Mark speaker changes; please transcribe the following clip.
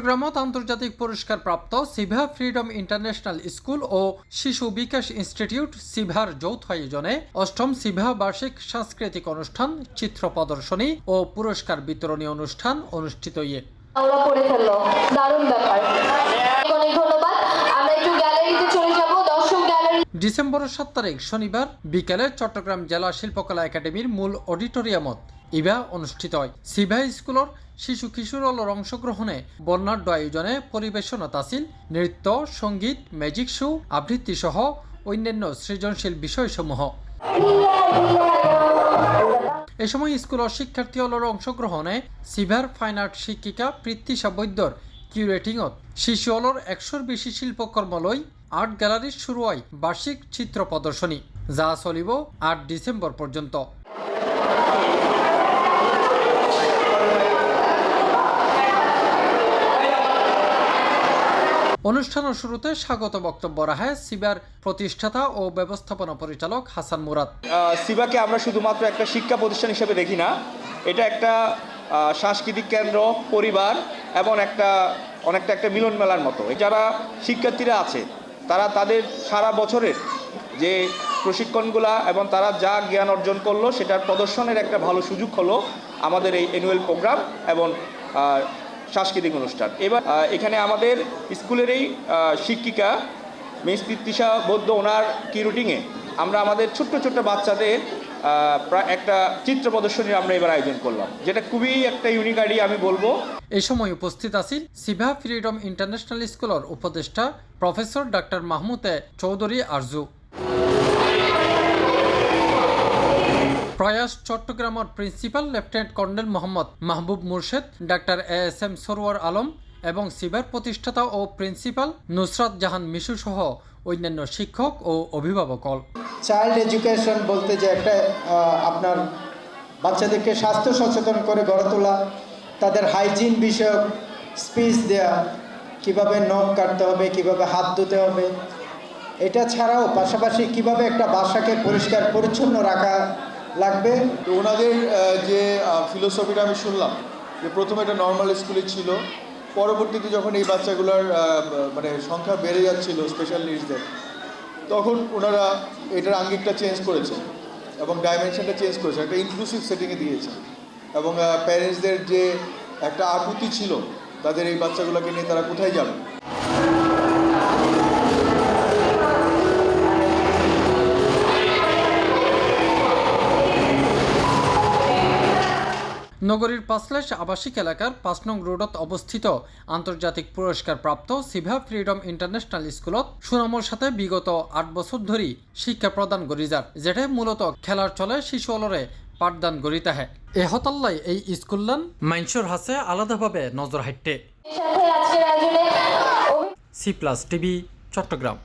Speaker 1: চট্টগ্রামত আন্তর্জাতিক পুরস্কার প্রাপ্ত সিভা ফ্রিডম ইন্টারন্যাশনাল স্কুল ও শিশু বিকাশ ইনস্টিটিউট সিভার যৌথ আয়োজনে অষ্টম সিভা বার্ষিক সাংস্কৃতিক অনুষ্ঠান, চিত্র প্রদর্শনী ও পুরস্কার বিতরণী অনুষ্ঠান অনুষ্ঠিত ডিসেম্বর 7 তারিখ শনিবার বিকেলে চট্টগ্রাম জেলা শিল্পকলা একাডেমির মূল অডিটোরিয়ামত ইভা অনুষ্ঠিত হয়। সিভা স্কুলের শিশু কিশোরর অংশগ্রহণে বর্ণাঢ্য আয়োজনে পরিবেশনত আছিল নৃত্য, সঙ্গীত, ম্যাজিক শো, আবৃত্তি সহ অন্যান্য সৃজনশীল বিষয়সমূহ। এ সময় স্কুলের শিক্ষার্থীদের অংশগ্রহণে সিভার ফাইন আর্ট শিক্ষিকা প্রীতিশা বৈদ্যর কিউরেটিংত শিশুদের 100-র বেশি শিল্পকর্ম লই আর্ট গ্যালারির শুরু হয় বার্ষিক চিত্র প্রদর্শনী, যা চলিব 8 ডিসেম্বর পর্যন্ত। অনুষ্ঠানের শুরুতে স্বাগত বক্তব্য রাখে সিভার প্রতিষ্ঠাতা ও ব্যবস্থাপনা পরিচালক হাসান মুরাদ।
Speaker 2: সিভাকে আমরা শুধুমাত্র একটা শিক্ষা প্রতিষ্ঠান হিসেবে দেখি না, এটা একটা সাংস্কৃতিক কেন্দ্র, পরিবার এবং অনেকটা একটা মিলন মেলার মতো। যারা শিক্ষার্থীরা আছে তারা তাদের সারা বছরের যে প্রশিক্ষণগুলা এবং তারা যা জ্ঞান অর্জন করলো সেটার প্রদর্শনের একটা ভালো সুযোগ হলো আমাদের এই অ্যানুয়াল প্রোগ্রাম এবং সাংস্কৃতিক অনুষ্ঠান। এবার এখানে আমাদের স্কুলেরই শিক্ষিকা মিস প্রীতিশা বৈদ্য, ওনার কিউরেটিংয়ে আমরা আমাদের ছোট্ট ছোট্ট বাচ্চাদের একটা চিত্র প্রদর্শনীর আমরা এবার আয়োজন করলাম, যেটা খুবই একটা ইউনিক আইডিয়া আমি বলবো।
Speaker 1: এই সময় উপস্থিত আছেন সিভা ফ্রিডম ইন্টারন্যাশনাল স্কুলের উপদেষ্টা প্রফেসর ডাক্তার মাহমুদে চৌধুরী আরজু, প্রয়াস চট্টগ্রামের প্রিন্সিপাল লেফটেন্যান্ট কর্নেল মোহাম্মদ মাহবুব মুর্শেদ, ডাক্তার ASM সরওয়ার আলম এবং সিভার প্রতিষ্ঠাতা ও প্রিন্সিপাল নুসরাত জাহান মিশু সহ অন্যান্য শিক্ষক ও অভিভাবক।
Speaker 3: চাইল্ড এডুকেশন বলতে যে একটা আপনার বাচ্চাদেরকে স্বাস্থ্য সচেতন করে গড়ে তোলা, তাদের হাইজিন বিষয়ক স্পিচ দেয়া, কিভাবে নখ কাটতে হবে, কিভাবে হাত ধুতে হবে, এটা ছাড়াও পাশাপাশি কিভাবে একটা বাসাকে পরিষ্কার পরিচ্ছন্ন রাখা লাগবে।
Speaker 4: তো ওনাদের যে ফিলোসফিটা আমি শুনলাম যে প্রথমে একটা নর্মাল স্কুলে ছিল, পরবর্তীতে যখন এই বাচ্চাগুলোর মানে সংখ্যা বেড়ে যাচ্ছিল স্পেশাল নিডসদের, তখন ওনারা এটার আঙ্গিকটা চেঞ্জ করেছে এবং ডাইমেনশনটা চেঞ্জ করেছে, একটা ইনক্লুসিভ সেটিংয়ে দিয়েছে এবং প্যারেন্টসদের যে একটা আকুতি ছিল তাদের এই বাচ্চাগুলোকে নিয়ে তারা কোথায় যাবে।
Speaker 1: নগরীর পাঁচলাশ আবাসিক এলাকার 5 নং রোডত অবস্থিত আন্তর্জাতিক পুরস্কার প্রাপ্ত সিভা ফ্রিডম ইন্টারন্যাশনাল স্কুলত সুনামর সাথে বিগত 8 বছর ধরে শিক্ষা প্রদান করি যার, যেটা মূলত খেলার চলে শিশুলরে পাঠদান করিতে হয়। এ হতাল্লাই এই স্কুললান মাইনসর হাসে আলাদাভাবে নজর হাইটে। C+ TV Chittagong.